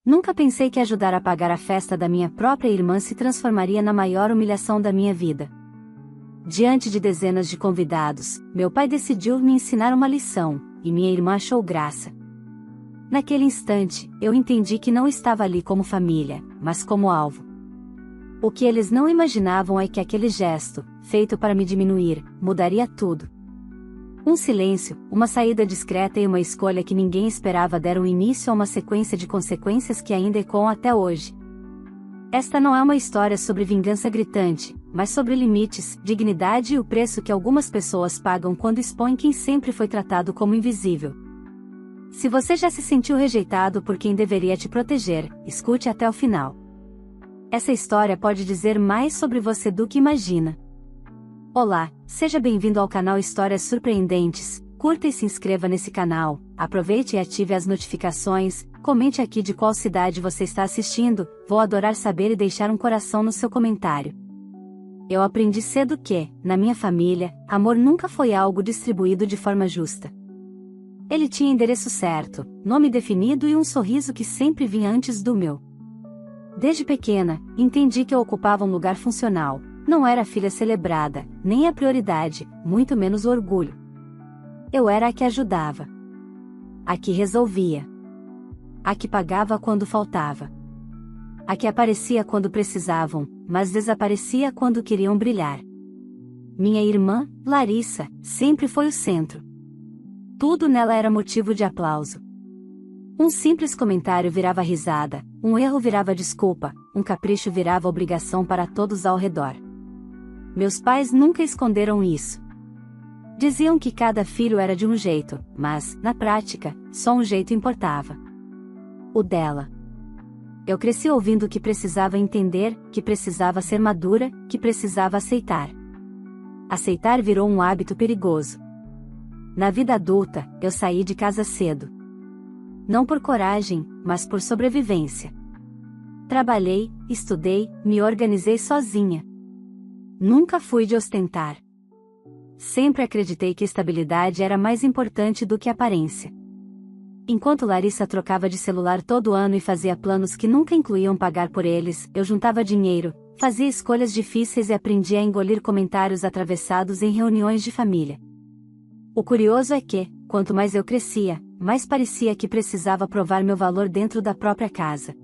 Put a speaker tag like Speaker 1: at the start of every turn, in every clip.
Speaker 1: Nunca pensei que ajudar a pagar a festa da minha própria irmã se transformaria na maior humilhação da minha vida. Diante de dezenas de convidados, meu pai decidiu me ensinar uma lição, e minha irmã achou graça. Naquele instante, eu entendi que não estava ali como família, mas como alvo. O que eles não imaginavam é que aquele gesto, feito para me diminuir, mudaria tudo. Um silêncio, uma saída discreta e uma escolha que ninguém esperava deram início a uma sequência de consequências que ainda ecoam até hoje. Esta não é uma história sobre vingança gritante, mas sobre limites, dignidade e o preço que algumas pessoas pagam quando expõem quem sempre foi tratado como invisível. Se você já se sentiu rejeitado por quem deveria te proteger, escute até o final. Essa história pode dizer mais sobre você do que imagina. Olá, seja bem-vindo ao canal Histórias Surpreendentes. Curta e se inscreva nesse canal, aproveite e ative as notificações, comente aqui de qual cidade você está assistindo, vou adorar saber e deixar um coração no seu comentário. Eu aprendi cedo que, na minha família, amor nunca foi algo distribuído de forma justa. Ele tinha endereço certo, nome definido e um sorriso que sempre vinha antes do meu. Desde pequena, entendi que eu ocupava um lugar funcional. Não era a filha celebrada, nem a prioridade, muito menos o orgulho. Eu era a que ajudava. A que resolvia. A que pagava quando faltava. A que aparecia quando precisavam, mas desaparecia quando queriam brilhar. Minha irmã, Larissa, sempre foi o centro. Tudo nela era motivo de aplauso. Um simples comentário virava risada, um erro virava desculpa, um capricho virava obrigação para todos ao redor. Meus pais nunca esconderam isso. Diziam que cada filho era de um jeito, mas, na prática, só um jeito importava. O dela. Eu cresci ouvindo que precisava entender, que precisava ser madura, que precisava aceitar. Aceitar virou um hábito perigoso. Na vida adulta, eu saí de casa cedo. Não por coragem, mas por sobrevivência. Trabalhei, estudei, me organizei sozinha. Nunca fui de ostentar. Sempre acreditei que estabilidade era mais importante do que aparência. Enquanto Larissa trocava de celular todo ano e fazia planos que nunca incluíam pagar por eles, eu juntava dinheiro, fazia escolhas difíceis e aprendia a engolir comentários atravessados em reuniões de família. O curioso é que, quanto mais eu crescia, mais parecia que precisava provar meu valor dentro da própria casa.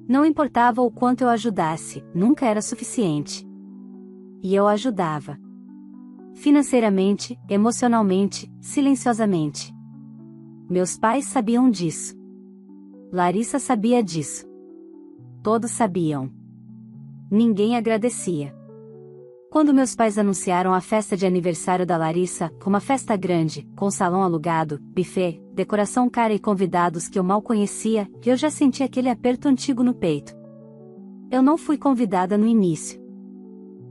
Speaker 1: Não importava o quanto eu ajudasse, nunca era suficiente. E eu ajudava. Financeiramente, emocionalmente, silenciosamente. Meus pais sabiam disso. Larissa sabia disso. Todos sabiam. Ninguém agradecia. Quando meus pais anunciaram a festa de aniversário da Larissa, uma festa grande, com salão alugado, buffet, decoração cara e convidados que eu mal conhecia, eu já senti aquele aperto antigo no peito. Eu não fui convidada no início.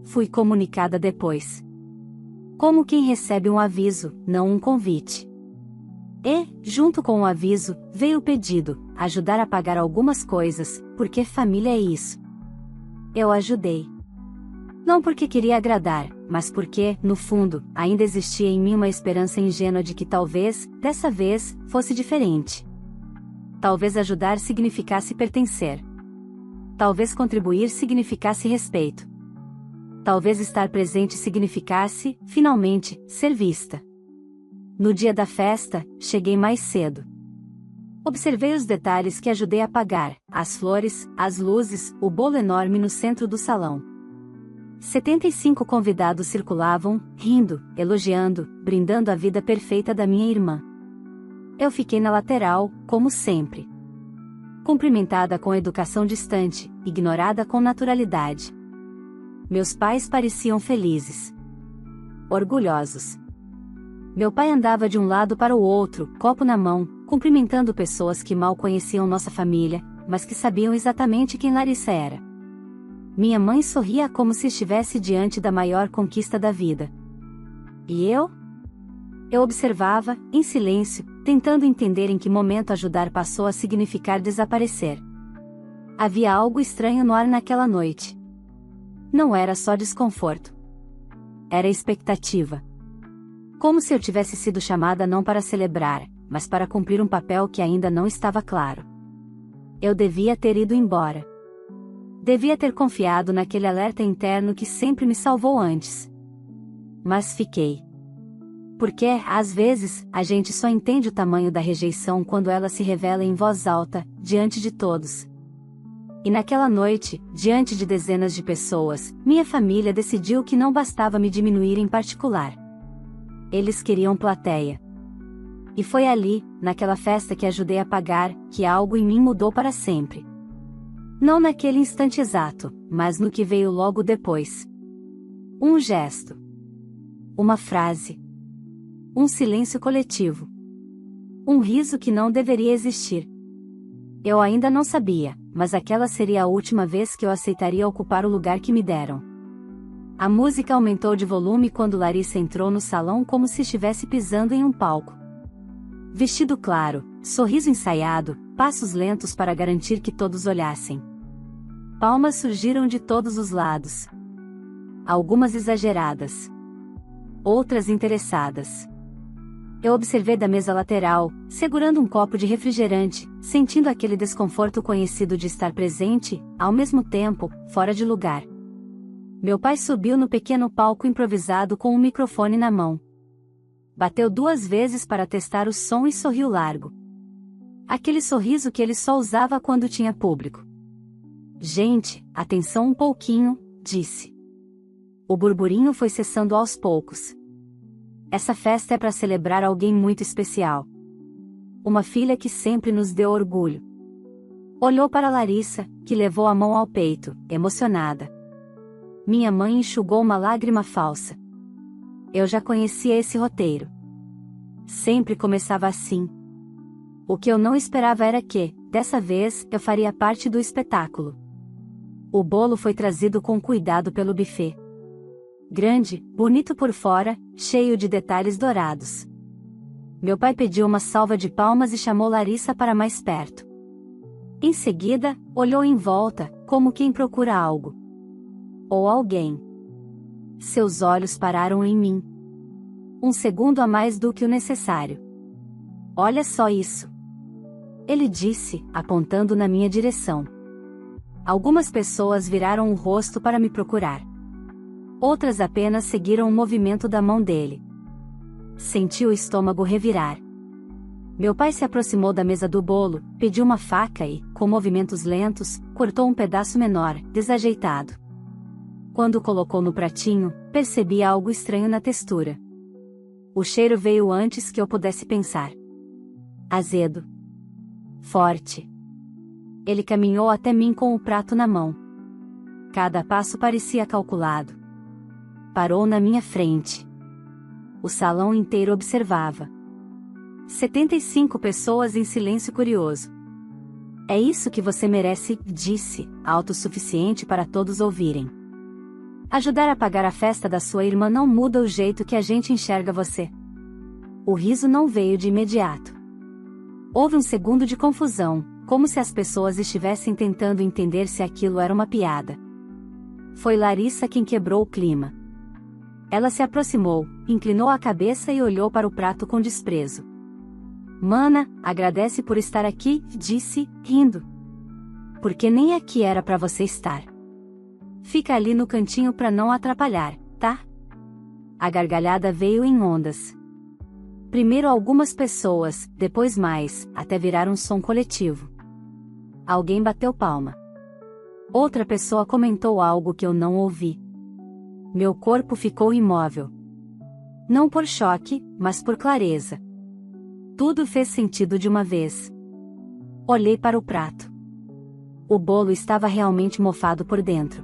Speaker 1: Fui comunicada depois. Como quem recebe um aviso, não um convite. E, junto com o aviso, veio o pedido, ajudar a pagar algumas coisas, porque família é isso. Eu ajudei. Não porque queria agradar, mas porque, no fundo, ainda existia em mim uma esperança ingênua de que talvez, dessa vez, fosse diferente. Talvez ajudar significasse pertencer. Talvez contribuir significasse respeito. Talvez estar presente significasse, finalmente, ser vista. No dia da festa, cheguei mais cedo. Observei os detalhes que ajudei a pagar, as flores, as luzes, o bolo enorme no centro do salão. 75 convidados circulavam, rindo, elogiando, brindando a vida perfeita da minha irmã. Eu fiquei na lateral, como sempre. Cumprimentada com educação distante, ignorada com naturalidade. Meus pais pareciam felizes. Orgulhosos. Meu pai andava de um lado para o outro, copo na mão, cumprimentando pessoas que mal conheciam nossa família, mas que sabiam exatamente quem Larissa era. Minha mãe sorria como se estivesse diante da maior conquista da vida. E eu? Eu observava, em silêncio, tentando entender em que momento ajudar passou a significar desaparecer. Havia algo estranho no ar naquela noite. Não era só desconforto. Era expectativa. Como se eu tivesse sido chamada não para celebrar, mas para cumprir um papel que ainda não estava claro. Eu devia ter ido embora. Devia ter confiado naquele alerta interno que sempre me salvou antes. Mas fiquei. Porque, às vezes, a gente só entende o tamanho da rejeição quando ela se revela em voz alta, diante de todos. E naquela noite, diante de dezenas de pessoas, minha família decidiu que não bastava me diminuir em particular. Eles queriam plateia. E foi ali, naquela festa que ajudei a pagar, que algo em mim mudou para sempre. Não naquele instante exato, mas no que veio logo depois. Um gesto. Uma frase. Um silêncio coletivo. Um riso que não deveria existir. Eu ainda não sabia, mas aquela seria a última vez que eu aceitaria ocupar o lugar que me deram. A música aumentou de volume quando Larissa entrou no salão como se estivesse pisando em um palco. Vestido claro, sorriso ensaiado, passos lentos para garantir que todos olhassem. Palmas surgiram de todos os lados. Algumas exageradas. Outras interessadas. Eu observei da mesa lateral, segurando um copo de refrigerante, sentindo aquele desconforto conhecido de estar presente, ao mesmo tempo, fora de lugar. Meu pai subiu no pequeno palco improvisado com um microfone na mão. Bateu 2 vezes para testar o som e sorriu largo. Aquele sorriso que ele só usava quando tinha público. Gente, atenção um pouquinho, disse. O burburinho foi cessando aos poucos. Essa festa é para celebrar alguém muito especial. Uma filha que sempre nos deu orgulho. Olhou para Larissa, que levou a mão ao peito, emocionada. Minha mãe enxugou uma lágrima falsa. Eu já conhecia esse roteiro. Sempre começava assim. O que eu não esperava era que, dessa vez, eu faria parte do espetáculo. O bolo foi trazido com cuidado pelo buffet. Grande, bonito por fora, cheio de detalhes dourados. Meu pai pediu uma salva de palmas e chamou Larissa para mais perto. Em seguida, olhou em volta, como quem procura algo. Ou alguém. Seus olhos pararam em mim. 1 segundo a mais do que o necessário. Olha só isso. Ele disse, apontando na minha direção. Algumas pessoas viraram o rosto para me procurar. Outras apenas seguiram o movimento da mão dele. Senti o estômago revirar. Meu pai se aproximou da mesa do bolo, pediu uma faca e, com movimentos lentos, cortou um pedaço menor, desajeitado. Quando o colocou no pratinho, percebi algo estranho na textura. O cheiro veio antes que eu pudesse pensar. Azedo. Forte. Ele caminhou até mim com o prato na mão. Cada passo parecia calculado. Parou na minha frente. O salão inteiro observava. 75 pessoas em silêncio curioso. É isso que você merece, disse, autossuficiente para todos ouvirem. Ajudar a pagar a festa da sua irmã não muda o jeito que a gente enxerga você. O riso não veio de imediato. Houve um segundo de confusão, como se as pessoas estivessem tentando entender se aquilo era uma piada. Foi Larissa quem quebrou o clima. Ela se aproximou, inclinou a cabeça e olhou para o prato com desprezo. Mana, agradece por estar aqui, disse, rindo. Porque nem aqui era para você estar. Fica ali no cantinho para não atrapalhar, tá? A gargalhada veio em ondas. Primeiro algumas pessoas, depois mais, até virar um som coletivo. Alguém bateu palma. Outra pessoa comentou algo que eu não ouvi. Meu corpo ficou imóvel. Não por choque, mas por clareza. Tudo fez sentido de uma vez. Olhei para o prato. O bolo estava realmente mofado por dentro.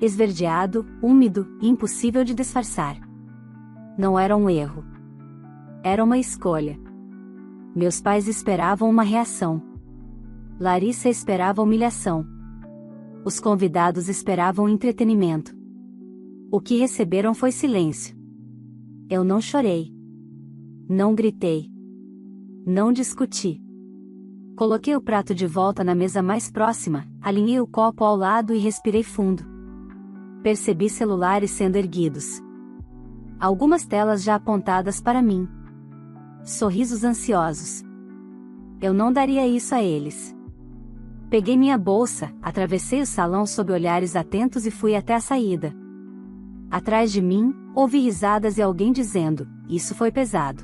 Speaker 1: Esverdeado, úmido, impossível de disfarçar. Não era um erro. Era uma escolha. Meus pais esperavam uma reação. Larissa esperava humilhação. Os convidados esperavam entretenimento. O que receberam foi silêncio. Eu não chorei. Não gritei. Não discuti. Coloquei o prato de volta na mesa mais próxima, alinhei o copo ao lado e respirei fundo. Percebi celulares sendo erguidos. Algumas telas já apontadas para mim. Sorrisos ansiosos. Eu não daria isso a eles. Peguei minha bolsa, atravessei o salão sob olhares atentos e fui até a saída. Atrás de mim, ouvi risadas e alguém dizendo: "Isso foi pesado."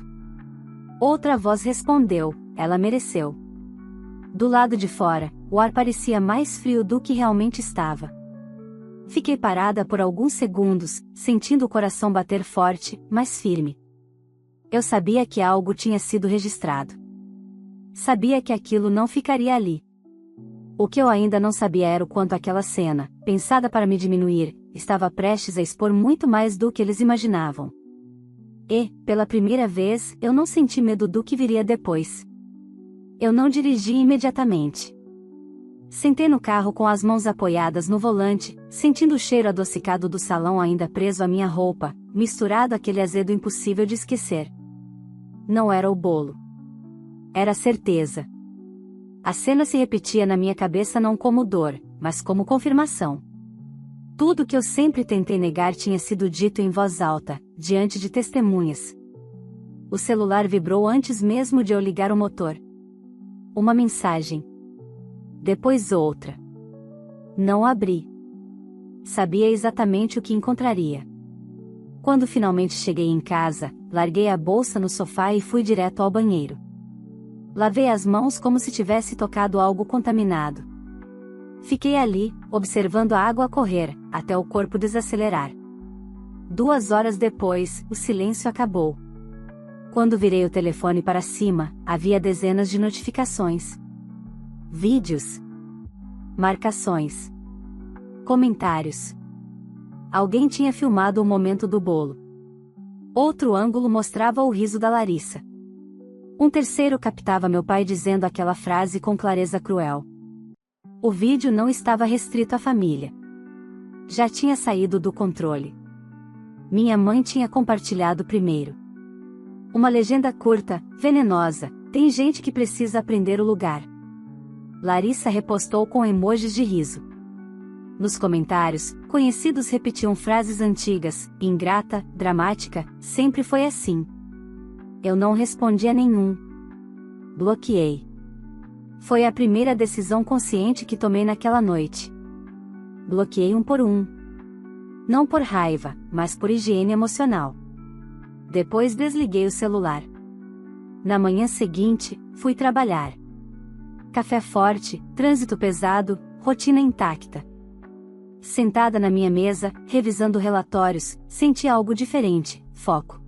Speaker 1: Outra voz respondeu: "Ela mereceu." Do lado de fora, o ar parecia mais frio do que realmente estava. Fiquei parada por alguns segundos, sentindo o coração bater forte, mas firme. Eu sabia que algo tinha sido registrado. Sabia que aquilo não ficaria ali. O que eu ainda não sabia era o quanto aquela cena, pensada para me diminuir, estava prestes a expor muito mais do que eles imaginavam. E, pela primeira vez, eu não senti medo do que viria depois. Eu não dirigi imediatamente. Sentei no carro com as mãos apoiadas no volante, sentindo o cheiro adocicado do salão ainda preso à minha roupa, misturado àquele azedo impossível de esquecer. Não era o bolo. Era a certeza. A cena se repetia na minha cabeça não como dor, mas como confirmação. Tudo que eu sempre tentei negar tinha sido dito em voz alta, diante de testemunhas. O celular vibrou antes mesmo de eu ligar o motor. Uma mensagem. Depois outra. Não abri. Sabia exatamente o que encontraria. Quando finalmente cheguei em casa, larguei a bolsa no sofá e fui direto ao banheiro. Lavei as mãos como se tivesse tocado algo contaminado. Fiquei ali, observando a água correr, até o corpo desacelerar. 2 horas depois, o silêncio acabou. Quando virei o telefone para cima, havia dezenas de notificações. Vídeos. Marcações. Comentários. Alguém tinha filmado o momento do bolo. Outro ângulo mostrava o riso da Larissa. Um terceiro captava meu pai dizendo aquela frase com clareza cruel. O vídeo não estava restrito à família. Já tinha saído do controle. Minha mãe tinha compartilhado primeiro. Uma legenda curta, venenosa: "Tem gente que precisa aprender o lugar." Larissa repostou com emojis de riso. Nos comentários, conhecidos repetiam frases antigas: "Ingrata, dramática, sempre foi assim." Eu não respondi a nenhum. Bloqueei. Foi a primeira decisão consciente que tomei naquela noite. Bloqueei um por um. Não por raiva, mas por higiene emocional. Depois desliguei o celular. Na manhã seguinte, fui trabalhar. Café forte, trânsito pesado, rotina intacta. Sentada na minha mesa, revisando relatórios, senti algo diferente: foco.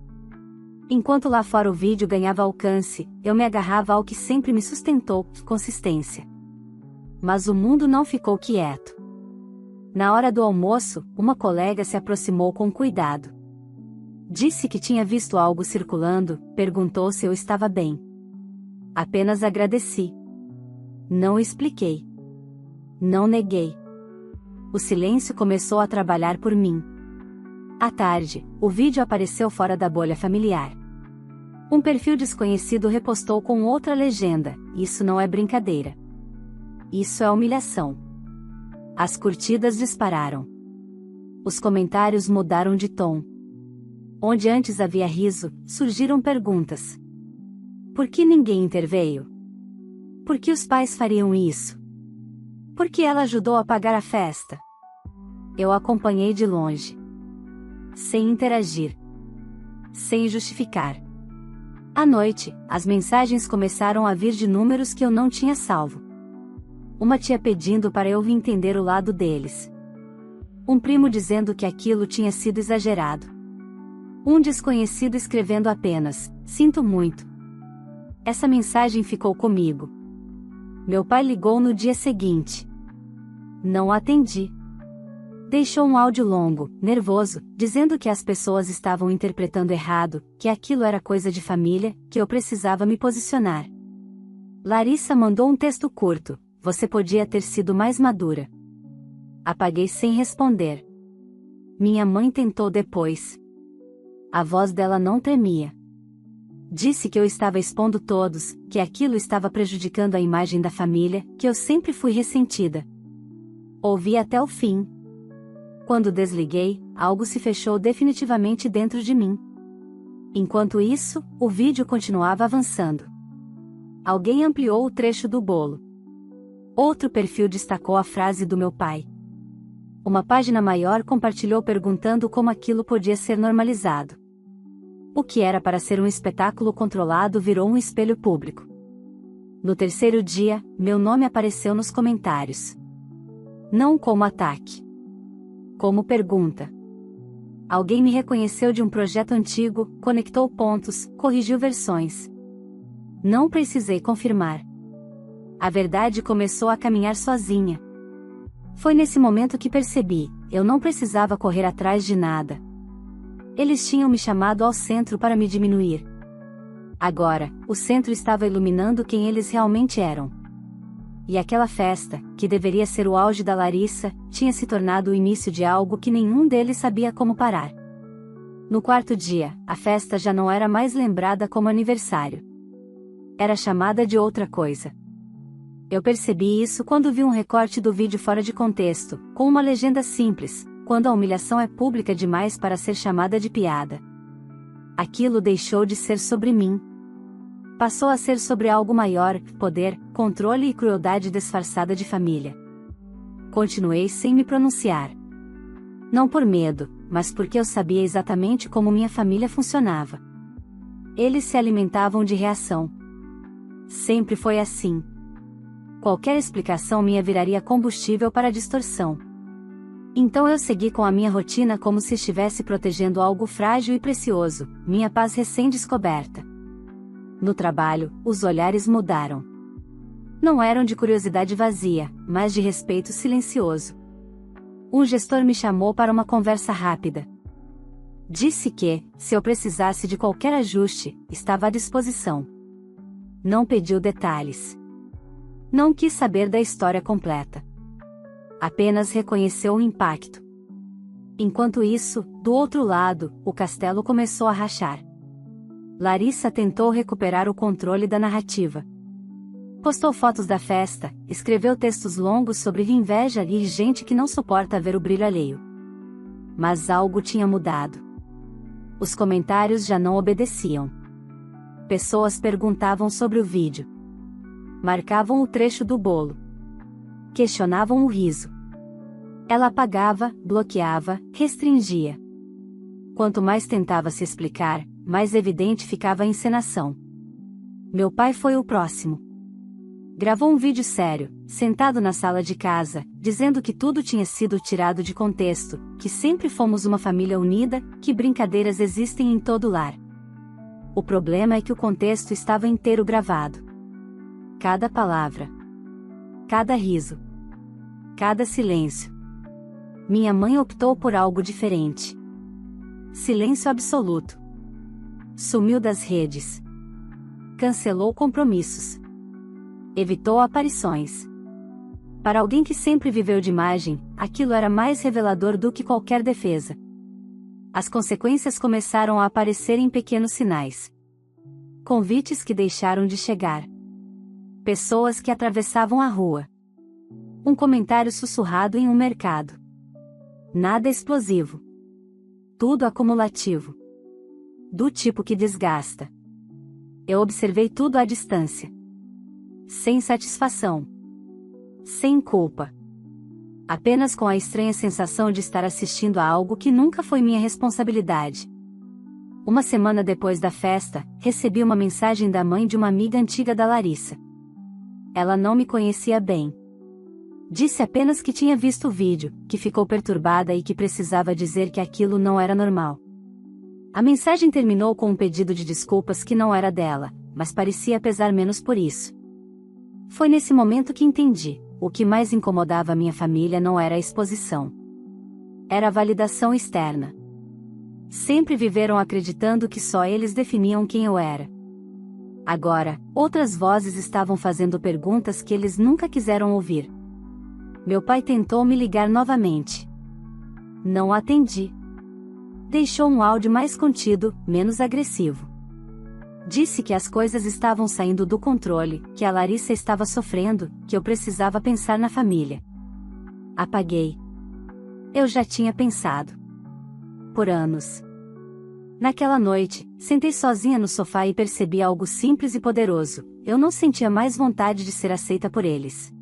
Speaker 1: Enquanto lá fora o vídeo ganhava alcance, eu me agarrava ao que sempre me sustentou: consistência. Mas o mundo não ficou quieto. Na hora do almoço, uma colega se aproximou com cuidado. Disse que tinha visto algo circulando, perguntou se eu estava bem. Apenas agradeci. Não expliquei. Não neguei. O silêncio começou a trabalhar por mim. À tarde, o vídeo apareceu fora da bolha familiar. Um perfil desconhecido repostou com outra legenda: "Isso não é brincadeira. Isso é humilhação." As curtidas dispararam. Os comentários mudaram de tom. Onde antes havia riso, surgiram perguntas. Por que ninguém interveio? Por que os pais fariam isso? Por que ela ajudou a pagar a festa? Eu acompanhei de longe. Sem interagir. Sem justificar. À noite, as mensagens começaram a vir de números que eu não tinha salvo. Uma tia pedindo para eu entender o lado deles. Um primo dizendo que aquilo tinha sido exagerado. Um desconhecido escrevendo apenas: "Sinto muito." Essa mensagem ficou comigo. Meu pai ligou no dia seguinte. Não atendi. Deixou um áudio longo, nervoso, dizendo que as pessoas estavam interpretando errado, que aquilo era coisa de família, que eu precisava me posicionar. Larissa mandou um texto curto: "Você podia ter sido mais madura." Apaguei sem responder. Minha mãe tentou depois. A voz dela não tremia. Disse que eu estava expondo todos, que aquilo estava prejudicando a imagem da família, que eu sempre fui ressentida. Ouvi até o fim. Quando desliguei, algo se fechou definitivamente dentro de mim. Enquanto isso, o vídeo continuava avançando. Alguém ampliou o trecho do bolo. Outro perfil destacou a frase do meu pai. Uma página maior compartilhou perguntando como aquilo podia ser normalizado. O que era para ser um espetáculo controlado virou um espelho público. No terceiro dia, meu nome apareceu nos comentários. Não como ataque. Como pergunta. Alguém me reconheceu de um projeto antigo, conectou pontos, corrigiu versões. Não precisei confirmar. A verdade começou a caminhar sozinha. Foi nesse momento que percebi, eu não precisava correr atrás de nada. Eles tinham me chamado ao centro para me diminuir. Agora, o centro estava iluminando quem eles realmente eram. E aquela festa, que deveria ser o auge da Larissa, tinha se tornado o início de algo que nenhum deles sabia como parar. No quarto dia, a festa já não era mais lembrada como aniversário. Era chamada de outra coisa. Eu percebi isso quando vi um recorte do vídeo fora de contexto, com uma legenda simples: quando a humilhação é pública demais para ser chamada de piada. Aquilo deixou de ser sobre mim. Passou a ser sobre algo maior: poder, controle e crueldade disfarçada de família. Continuei sem me pronunciar. Não por medo, mas porque eu sabia exatamente como minha família funcionava. Eles se alimentavam de reação. Sempre foi assim. Qualquer explicação minha viraria combustível para a distorção. Então eu segui com a minha rotina como se estivesse protegendo algo frágil e precioso, minha paz recém-descoberta. No trabalho, os olhares mudaram. Não eram de curiosidade vazia, mas de respeito silencioso. Um gestor me chamou para uma conversa rápida. Disse que, se eu precisasse de qualquer ajuste, estava à disposição. Não pediu detalhes. Não quis saber da história completa. Apenas reconheceu o impacto. Enquanto isso, do outro lado, o castelo começou a rachar. Larissa tentou recuperar o controle da narrativa. Postou fotos da festa, escreveu textos longos sobre inveja e gente que não suporta ver o brilho alheio. Mas algo tinha mudado. Os comentários já não obedeciam. Pessoas perguntavam sobre o vídeo. Marcavam o trecho do bolo. Questionavam o riso. Ela apagava, bloqueava, restringia. Quanto mais tentava se explicar, mais evidente ficava a encenação. Meu pai foi o próximo. Gravou um vídeo sério, sentado na sala de casa, dizendo que tudo tinha sido tirado de contexto, que sempre fomos uma família unida, que brincadeiras existem em todo lar. O problema é que o contexto estava inteiro gravado. Cada palavra. Cada riso. Cada silêncio. Minha mãe optou por algo diferente. Silêncio absoluto. Sumiu das redes. Cancelou compromissos. Evitou aparições. Para alguém que sempre viveu de imagem, aquilo era mais revelador do que qualquer defesa. As consequências começaram a aparecer em pequenos sinais. Convites que deixaram de chegar. Pessoas que atravessavam a rua. Um comentário sussurrado em um mercado. Nada explosivo. Tudo acumulativo. Do tipo que desgasta. Eu observei tudo à distância. Sem satisfação. Sem culpa. Apenas com a estranha sensação de estar assistindo a algo que nunca foi minha responsabilidade. Uma semana depois da festa, recebi uma mensagem da mãe de uma amiga antiga da Larissa. Ela não me conhecia bem. Disse apenas que tinha visto o vídeo, que ficou perturbada e que precisava dizer que aquilo não era normal. A mensagem terminou com um pedido de desculpas que não era dela, mas parecia pesar menos por isso. Foi nesse momento que entendi, o que mais incomodava a minha família não era a exposição. Era a validação externa. Sempre viveram acreditando que só eles definiam quem eu era. Agora, outras vozes estavam fazendo perguntas que eles nunca quiseram ouvir. Meu pai tentou me ligar novamente. Não atendi. Deixou um áudio mais contido, menos agressivo. Disse que as coisas estavam saindo do controle, que a Larissa estava sofrendo, que eu precisava pensar na família. Apaguei. Eu já tinha pensado. Por anos. Naquela noite, sentei sozinha no sofá e percebi algo simples e poderoso: eu não sentia mais vontade de ser aceita por eles.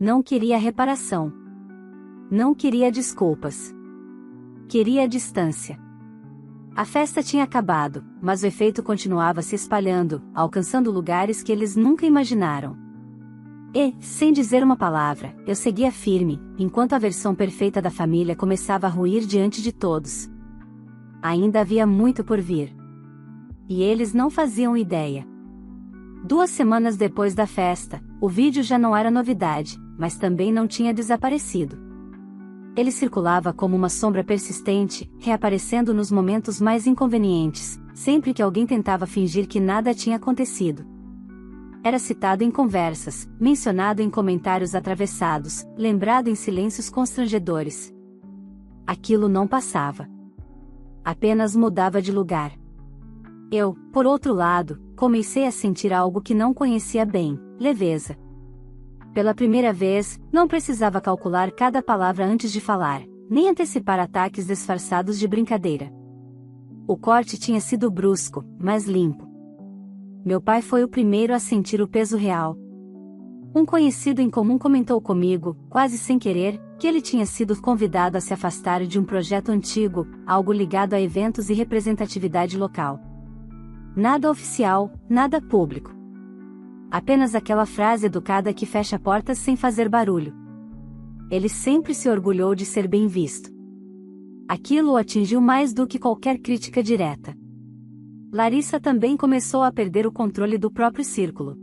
Speaker 1: Não queria reparação. Não queria desculpas. Queria distância. A festa tinha acabado, mas o efeito continuava se espalhando, alcançando lugares que eles nunca imaginaram. E, sem dizer uma palavra, eu seguia firme, enquanto a versão perfeita da família começava a ruir diante de todos. Ainda havia muito por vir. E eles não faziam ideia. 2 semanas depois da festa, o vídeo já não era novidade, mas também não tinha desaparecido. Ele circulava como uma sombra persistente, reaparecendo nos momentos mais inconvenientes, sempre que alguém tentava fingir que nada tinha acontecido. Era citado em conversas, mencionado em comentários atravessados, lembrado em silêncios constrangedores. Aquilo não passava. Apenas mudava de lugar. Eu, por outro lado, comecei a sentir algo que não conhecia bem: leveza. Pela primeira vez, não precisava calcular cada palavra antes de falar, nem antecipar ataques disfarçados de brincadeira. O corte tinha sido brusco, mas limpo. Meu pai foi o primeiro a sentir o peso real. Um conhecido em comum comentou comigo, quase sem querer, que ele tinha sido convidado a se afastar de um projeto antigo, algo ligado a eventos e representatividade local. Nada oficial, nada público. Apenas aquela frase educada que fecha portas sem fazer barulho. Ele sempre se orgulhou de ser bem visto. Aquilo o atingiu mais do que qualquer crítica direta. Larissa também começou a perder o controle do próprio círculo.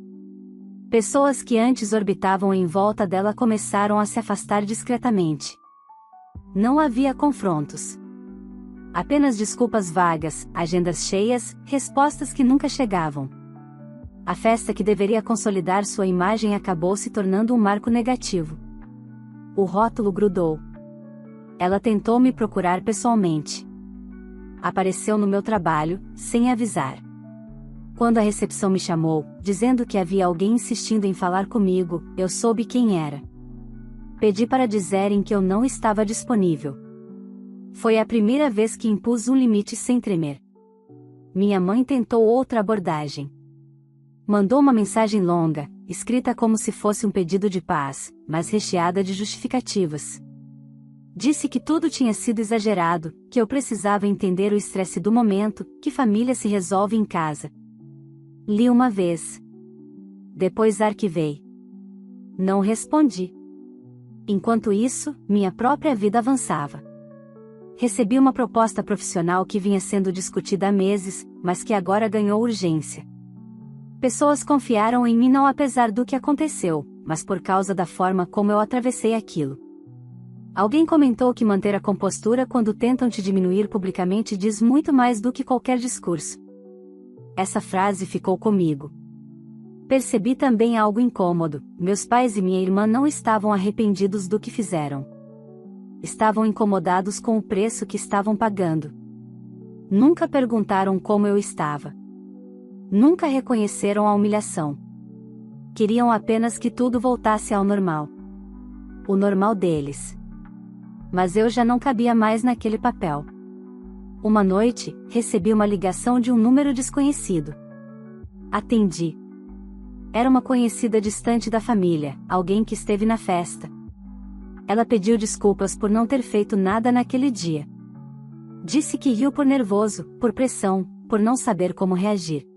Speaker 1: Pessoas que antes orbitavam em volta dela começaram a se afastar discretamente. Não havia confrontos. Apenas desculpas vagas, agendas cheias, respostas que nunca chegavam. A festa que deveria consolidar sua imagem acabou se tornando um marco negativo. O rótulo grudou. Ela tentou me procurar pessoalmente. Apareceu no meu trabalho, sem avisar. Quando a recepção me chamou, dizendo que havia alguém insistindo em falar comigo, eu soube quem era. Pedi para dizerem que eu não estava disponível. Foi a primeira vez que impus um limite sem tremer. Minha mãe tentou outra abordagem. Mandou uma mensagem longa, escrita como se fosse um pedido de paz, mas recheada de justificativas. Disse que tudo tinha sido exagerado, que eu precisava entender o estresse do momento, que família se resolve em casa. Li uma vez. Depois arquivei. Não respondi. Enquanto isso, minha própria vida avançava. Recebi uma proposta profissional que vinha sendo discutida há meses, mas que agora ganhou urgência. Pessoas confiaram em mim não apesar do que aconteceu, mas por causa da forma como eu atravessei aquilo. Alguém comentou que manter a compostura quando tentam te diminuir publicamente diz muito mais do que qualquer discurso. Essa frase ficou comigo. Percebi também algo incômodo: meus pais e minha irmã não estavam arrependidos do que fizeram. Estavam incomodados com o preço que estavam pagando. Nunca perguntaram como eu estava. Nunca reconheceram a humilhação. Queriam apenas que tudo voltasse ao normal. O normal deles. Mas eu já não cabia mais naquele papel. Uma noite, recebi uma ligação de um número desconhecido. Atendi. Era uma conhecida distante da família, alguém que esteve na festa. Ela pediu desculpas por não ter feito nada naquele dia. Disse que riu por nervoso, por pressão, por não saber como reagir.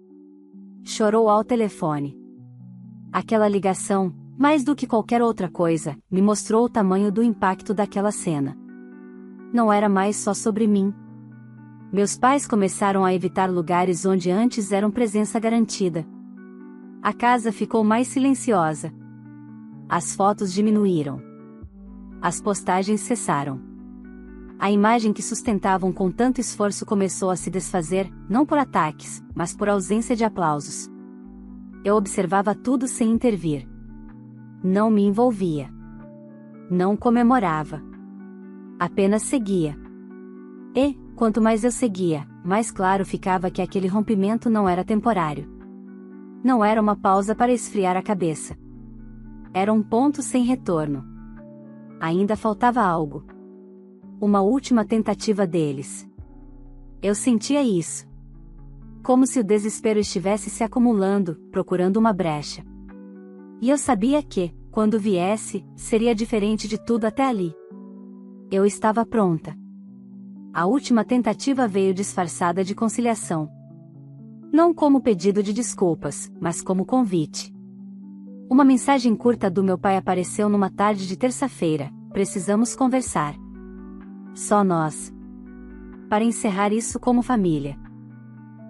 Speaker 1: Chorou ao telefone. Aquela ligação, mais do que qualquer outra coisa, me mostrou o tamanho do impacto daquela cena. Não era mais só sobre mim. Meus pais começaram a evitar lugares onde antes eram presença garantida. A casa ficou mais silenciosa. As fotos diminuíram. As postagens cessaram. A imagem que sustentavam com tanto esforço começou a se desfazer, não por ataques, mas por ausência de aplausos. Eu observava tudo sem intervir. Não me envolvia. Não comemorava. Apenas seguia. E, quanto mais eu seguia, mais claro ficava que aquele rompimento não era temporário. Não era uma pausa para esfriar a cabeça. Era um ponto sem retorno. Ainda faltava algo. Uma última tentativa deles. Eu sentia isso. Como se o desespero estivesse se acumulando, procurando uma brecha. E eu sabia que, quando viesse, seria diferente de tudo até ali. Eu estava pronta. A última tentativa veio disfarçada de conciliação. Não como pedido de desculpas, mas como convite. Uma mensagem curta do meu pai apareceu numa tarde de terça-feira: precisamos conversar. Só nós. Para encerrar isso como família.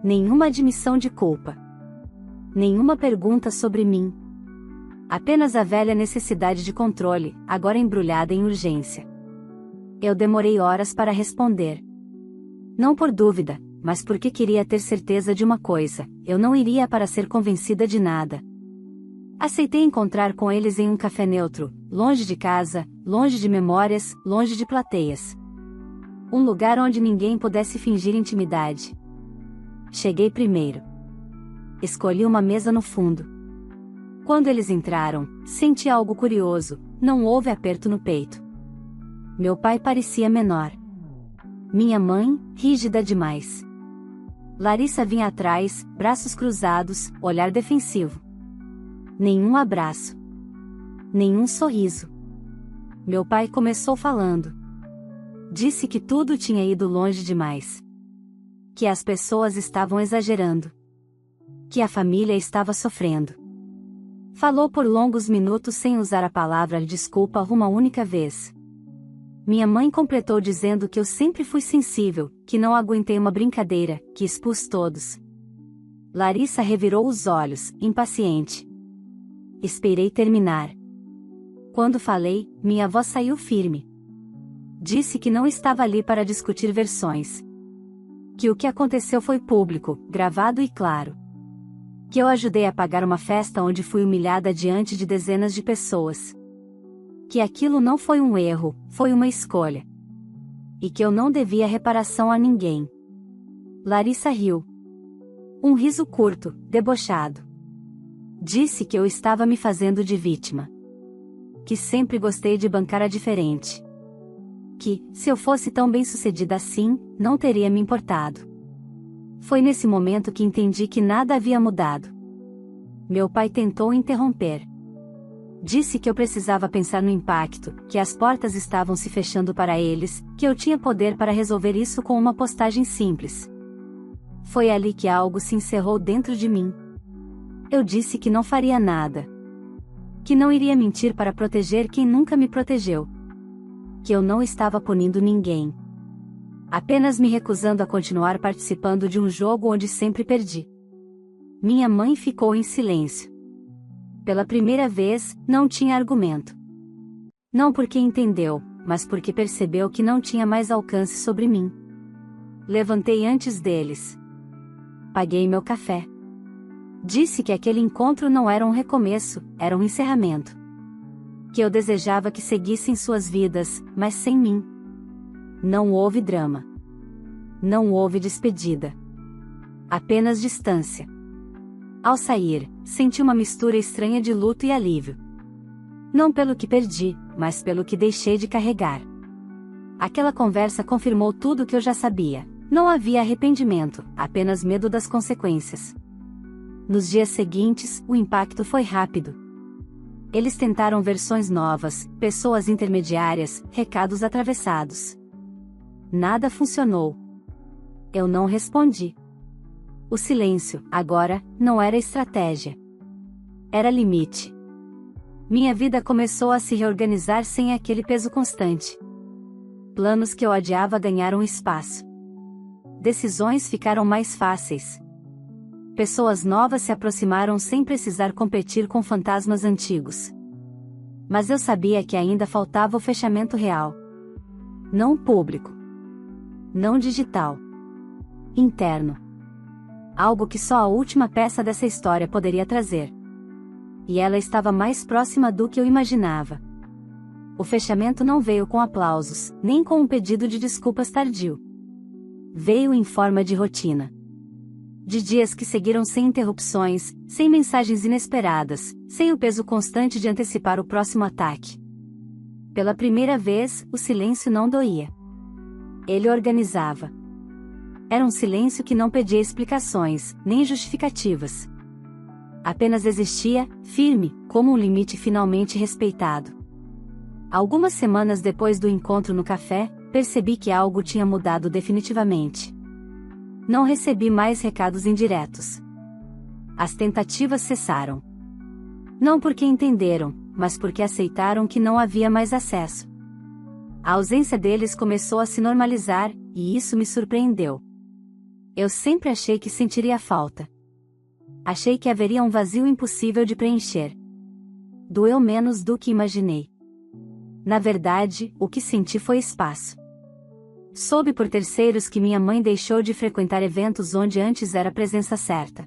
Speaker 1: Nenhuma admissão de culpa. Nenhuma pergunta sobre mim. Apenas a velha necessidade de controle, agora embrulhada em urgência. Eu demorei horas para responder. Não por dúvida, mas porque queria ter certeza de uma coisa: eu não iria para ser convencida de nada. Aceitei encontrar com eles em um café neutro, longe de casa, longe de memórias, longe de plateias. Um lugar onde ninguém pudesse fingir intimidade. Cheguei primeiro. Escolhi uma mesa no fundo. Quando eles entraram, senti algo curioso: não houve aperto no peito. Meu pai parecia menor. Minha mãe, rígida demais. Larissa vinha atrás, braços cruzados, olhar defensivo. Nenhum abraço. Nenhum sorriso. Meu pai começou falando. Disse que tudo tinha ido longe demais. Que as pessoas estavam exagerando. Que a família estava sofrendo. Falou por longos minutos sem usar a palavra desculpa uma única vez. Minha mãe completou dizendo que eu sempre fui sensível, que não aguentei uma brincadeira, que expus todos. Larissa revirou os olhos, impaciente. Esperei terminar. Quando falei, minha voz saiu firme. Disse que não estava ali para discutir versões. Que o que aconteceu foi público, gravado e claro. Que eu ajudei a pagar uma festa onde fui humilhada diante de dezenas de pessoas. Que aquilo não foi um erro, foi uma escolha. E que eu não devia reparação a ninguém. Larissa riu. Um riso curto, debochado. Disse que eu estava me fazendo de vítima. Que sempre gostei de bancar a diferente. Que, se eu fosse tão bem-sucedida assim, não teria me importado. Foi nesse momento que entendi que nada havia mudado. Meu pai tentou interromper. Disse que eu precisava pensar no impacto, que as portas estavam se fechando para eles, que eu tinha poder para resolver isso com uma postagem simples. Foi ali que algo se encerrou dentro de mim. Eu disse que não faria nada. Que não iria mentir para proteger quem nunca me protegeu. Que eu não estava punindo ninguém. Apenas me recusando a continuar participando de um jogo onde sempre perdi. Minha mãe ficou em silêncio. Pela primeira vez, não tinha argumento. Não porque entendeu, mas porque percebeu que não tinha mais alcance sobre mim. Levantei antes deles. Paguei meu café. Disse que aquele encontro não era um recomeço, era um encerramento. Que eu desejava que seguissem suas vidas, mas sem mim. Não houve drama. Não houve despedida. Apenas distância. Ao sair, senti uma mistura estranha de luto e alívio. Não pelo que perdi, mas pelo que deixei de carregar. Aquela conversa confirmou tudo o que eu já sabia. Não havia arrependimento, apenas medo das consequências. Nos dias seguintes, o impacto foi rápido. Eles tentaram versões novas, pessoas intermediárias, recados atravessados. Nada funcionou. Eu não respondi. O silêncio, agora, não era estratégia. Era limite. Minha vida começou a se reorganizar sem aquele peso constante. Planos que eu adiava ganharam espaço. Decisões ficaram mais fáceis. Pessoas novas se aproximaram sem precisar competir com fantasmas antigos. Mas eu sabia que ainda faltava o fechamento real. Não público. Não digital. Interno. Algo que só a última peça dessa história poderia trazer. E ela estava mais próxima do que eu imaginava. O fechamento não veio com aplausos, nem com um pedido de desculpas tardio. Veio em forma de rotina. De dias que seguiram sem interrupções, sem mensagens inesperadas, sem o peso constante de antecipar o próximo ataque. Pela primeira vez, o silêncio não doía. Ele organizava. Era um silêncio que não pedia explicações, nem justificativas. Apenas existia, firme, como um limite finalmente respeitado. Algumas semanas depois do encontro no café, percebi que algo tinha mudado definitivamente. Não recebi mais recados indiretos. As tentativas cessaram. Não porque entenderam, mas porque aceitaram que não havia mais acesso. A ausência deles começou a se normalizar, e isso me surpreendeu. Eu sempre achei que sentiria falta. Achei que haveria um vazio impossível de preencher. Doeu menos do que imaginei. Na verdade, o que senti foi espaço. Soube por terceiros que minha mãe deixou de frequentar eventos onde antes era presença certa.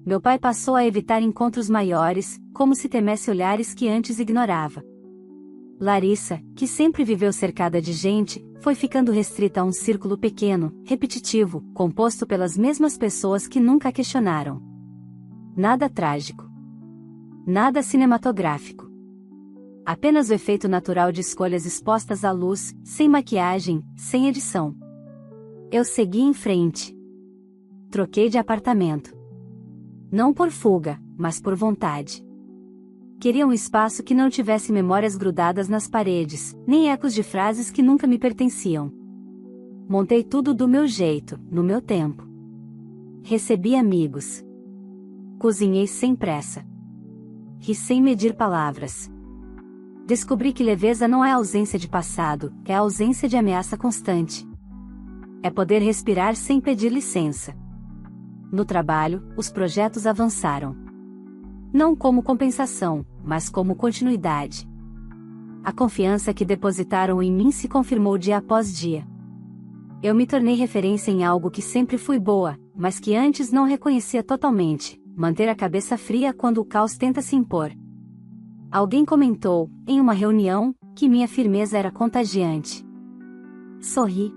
Speaker 1: Meu pai passou a evitar encontros maiores, como se temesse olhares que antes ignorava. Larissa, que sempre viveu cercada de gente, foi ficando restrita a um círculo pequeno, repetitivo, composto pelas mesmas pessoas que nunca a questionaram. Nada trágico. Nada cinematográfico. Apenas o efeito natural de escolhas expostas à luz, sem maquiagem, sem edição. Eu segui em frente. Troquei de apartamento. Não por fuga, mas por vontade. Queria um espaço que não tivesse memórias grudadas nas paredes, nem ecos de frases que nunca me pertenciam. Montei tudo do meu jeito, no meu tempo. Recebi amigos. Cozinhei sem pressa. Ri sem medir palavras. Descobri que leveza não é ausência de passado, é ausência de ameaça constante. É poder respirar sem pedir licença. No trabalho, os projetos avançaram. Não como compensação, mas como continuidade. A confiança que depositaram em mim se confirmou dia após dia. Eu me tornei referência em algo que sempre fui boa, mas que antes não reconhecia totalmente: manter a cabeça fria quando o caos tenta se impor. Alguém comentou, em uma reunião, que minha firmeza era contagiante. Sorri.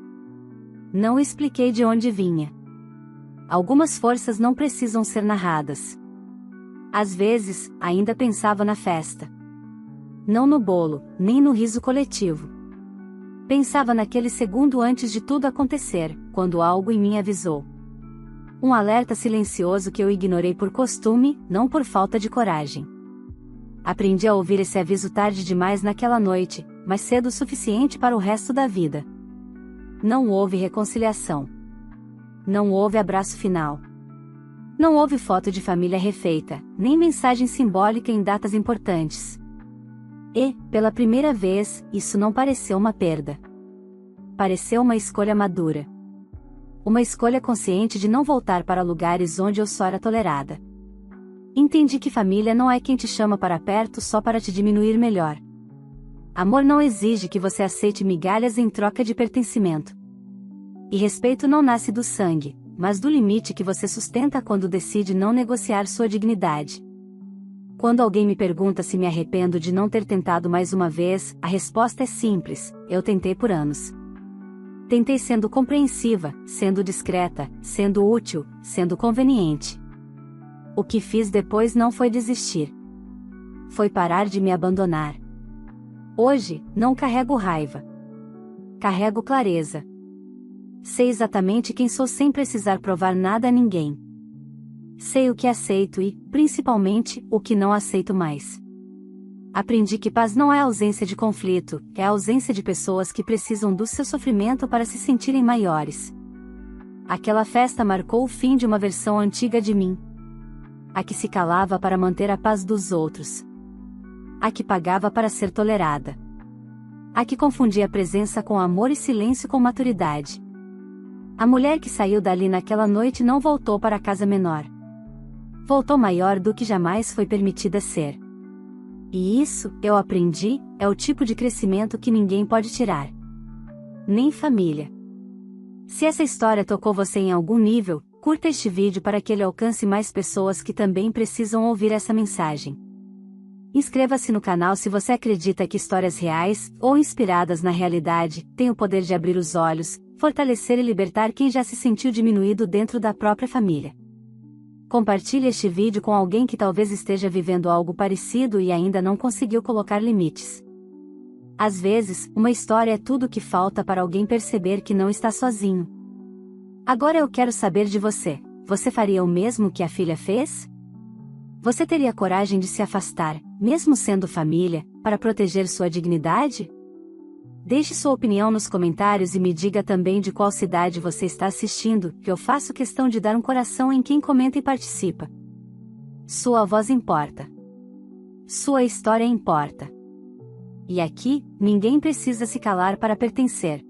Speaker 1: Não expliquei de onde vinha. Algumas forças não precisam ser narradas. Às vezes, ainda pensava na festa. Não no bolo, nem no riso coletivo. Pensava naquele segundo antes de tudo acontecer, quando algo em mim avisou. Um alerta silencioso que eu ignorei por costume, não por falta de coragem. Aprendi a ouvir esse aviso tarde demais naquela noite, mas cedo o suficiente para o resto da vida. Não houve reconciliação. Não houve abraço final. Não houve foto de família refeita, nem mensagem simbólica em datas importantes. E, pela primeira vez, isso não pareceu uma perda. Pareceu uma escolha madura. Uma escolha consciente de não voltar para lugares onde eu só era tolerada. Entendi que família não é quem te chama para perto só para te diminuir melhor. Amor não exige que você aceite migalhas em troca de pertencimento. E respeito não nasce do sangue, mas do limite que você sustenta quando decide não negociar sua dignidade. Quando alguém me pergunta se me arrependo de não ter tentado mais uma vez, a resposta é simples: eu tentei por anos. Tentei sendo compreensiva, sendo discreta, sendo útil, sendo conveniente. O que fiz depois não foi desistir. Foi parar de me abandonar. Hoje, não carrego raiva. Carrego clareza. Sei exatamente quem sou sem precisar provar nada a ninguém. Sei o que aceito e, principalmente, o que não aceito mais. Aprendi que paz não é ausência de conflito, é a ausência de pessoas que precisam do seu sofrimento para se sentirem maiores. Aquela festa marcou o fim de uma versão antiga de mim. A que se calava para manter a paz dos outros. A que pagava para ser tolerada. A que confundia presença com amor e silêncio com maturidade. A mulher que saiu dali naquela noite não voltou para a casa menor. Voltou maior do que jamais foi permitida ser. E isso, eu aprendi, é o tipo de crescimento que ninguém pode tirar. Nem família. Se essa história tocou você em algum nível, curta este vídeo para que ele alcance mais pessoas que também precisam ouvir essa mensagem. Inscreva-se no canal se você acredita que histórias reais, ou inspiradas na realidade, têm o poder de abrir os olhos, fortalecer e libertar quem já se sentiu diminuído dentro da própria família. Compartilhe este vídeo com alguém que talvez esteja vivendo algo parecido e ainda não conseguiu colocar limites. Às vezes, uma história é tudo o que falta para alguém perceber que não está sozinho. Agora eu quero saber de você: você faria o mesmo que a filha fez? Você teria coragem de se afastar, mesmo sendo família, para proteger sua dignidade? Deixe sua opinião nos comentários e me diga também de qual cidade você está assistindo, que eu faço questão de dar um coração em quem comenta e participa. Sua voz importa. Sua história importa. E aqui, ninguém precisa se calar para pertencer.